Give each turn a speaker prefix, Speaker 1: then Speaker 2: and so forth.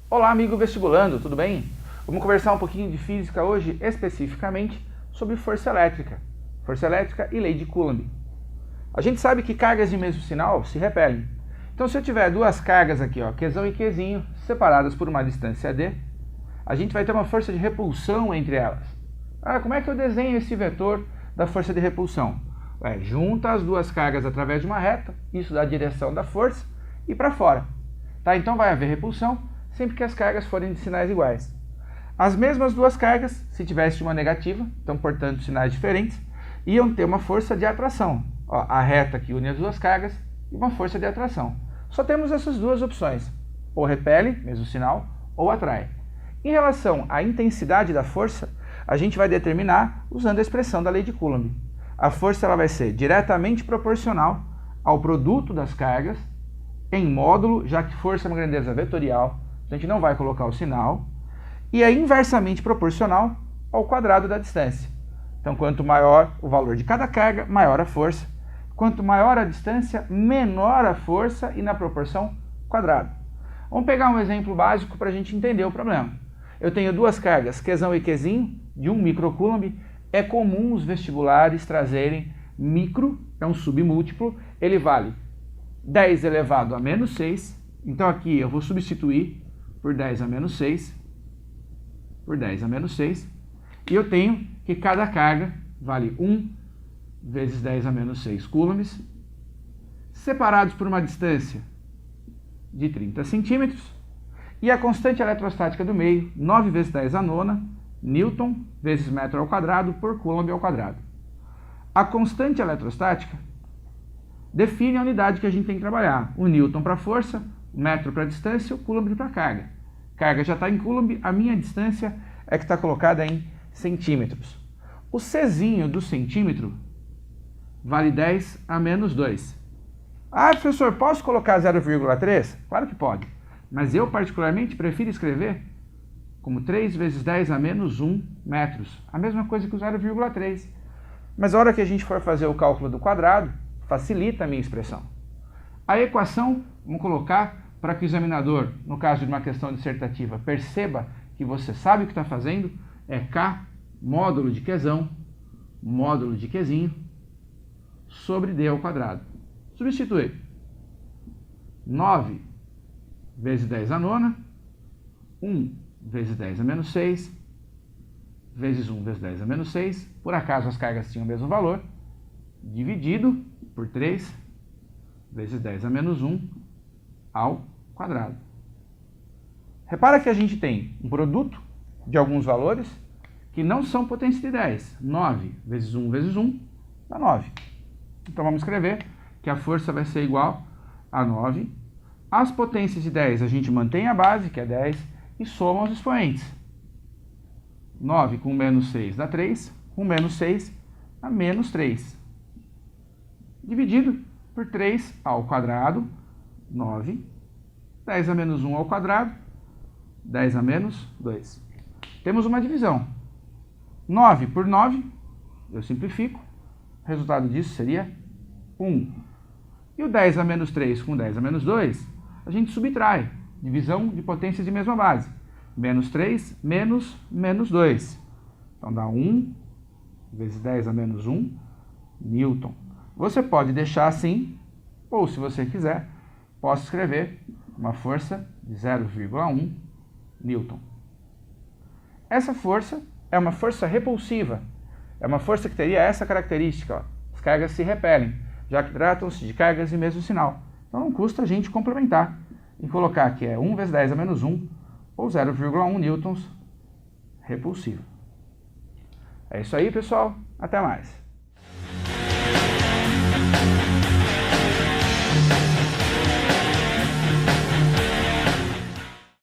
Speaker 1: Olá, amigo vestibulando, tudo bem? Vamos conversar um pouquinho de física hoje, especificamente sobre força elétrica e lei de Coulomb. A gente sabe que cargas de mesmo sinal se repelem. Então, se eu tiver duas cargas aqui, ó, Qzão e Qzinho, separadas por uma distância d, a gente vai ter uma força de repulsão entre elas. Como é que eu desenho esse vetor da força de repulsão? Junta as duas cargas através de uma reta, isso dá a direção da força, e para fora. Tá? Então vai haver repulsão sempre que as cargas forem de sinais iguais. As mesmas duas cargas, se tivesse uma negativa, então portanto sinais diferentes, iam ter uma força de atração. A reta que une as duas cargas e uma força de atração. Só temos essas duas opções, ou repele, mesmo sinal, ou atrai. Em relação à intensidade da força, a gente vai determinar usando a expressão da lei de Coulomb. A força ela vai ser diretamente proporcional ao produto das cargas em módulo, já que força é uma grandeza vetorial, a gente não vai colocar o sinal, e é inversamente proporcional ao quadrado da distância. Então, quanto maior o valor de cada carga, maior a força. Quanto maior a distância, menor a força e na proporção quadrado. Vamos pegar um exemplo básico para a gente entender o problema. Eu tenho duas cargas, Qzão e Qzinho, de 1 microcoulomb. É comum os vestibulares trazerem micro, é um submúltiplo, ele vale 10 elevado a menos 6. Então aqui eu vou substituir por 10 a menos 6, por 10 a menos 6, e eu tenho que cada carga vale 1 vezes 10 a menos 6 coulombs, separados por uma distância de 30 centímetros, e a constante eletrostática do meio, 9 vezes 10 a nona, Newton vezes metro ao quadrado por coulomb ao quadrado. A constante eletrostática define a unidade que a gente tem que trabalhar. O Newton para a força, o metro para a distância, o coulomb para a carga. Carga já está em coulomb, a minha distância é que está colocada em centímetros. O Czinho do centímetro vale 10 a menos 2. Professor, posso colocar 0,3? Claro que pode, mas eu particularmente prefiro escrever como 3 vezes 10 a menos 1 metros. A mesma coisa que o 0,3. Mas a hora que a gente for fazer o cálculo do quadrado, facilita a minha expressão. A equação, vamos colocar para que o examinador, no caso de uma questão dissertativa, perceba que você sabe o que está fazendo, é K módulo de Qzão, módulo de Qzinho, sobre D ao quadrado. Substituir. 9 vezes 10 a nona, 1 vezes 10 a menos 6, vezes 1 vezes 10 a menos 6, por acaso as cargas tinham o mesmo valor, dividido por 3 vezes 10 a menos 1 ao quadrado. Repara que a gente tem um produto de alguns valores que não são potência de 10. 9 vezes 1 vezes 1 dá 9. Então vamos escrever que a força vai ser igual a 9. As potências de 10 a gente mantém a base, que é 10, e soma os expoentes. 9 com menos 6 dá 3, com menos 6 dá menos 3. Dividido por 3 ao quadrado, 9. 10 a menos 1 ao quadrado, 10 a menos 2. Temos uma divisão. 9 por 9, eu simplifico. O resultado disso seria 1. E o 10 a menos 3 com 10 a menos 2, a gente subtrai. Divisão de potências de mesma base. Menos 3 menos menos 2. Então dá 1 vezes 10 a menos 1 Newton. Você pode deixar assim, ou se você quiser, posso escrever uma força de 0,1 Newton. Essa força é uma força repulsiva. É uma força que teria essa característica. As cargas se repelem, já que tratam-se de cargas de mesmo sinal. Então não custa a gente complementar e colocar que é 1 vezes 10 a menos 1 ou 0,1 newtons repulsivo. É isso aí, pessoal. Até mais.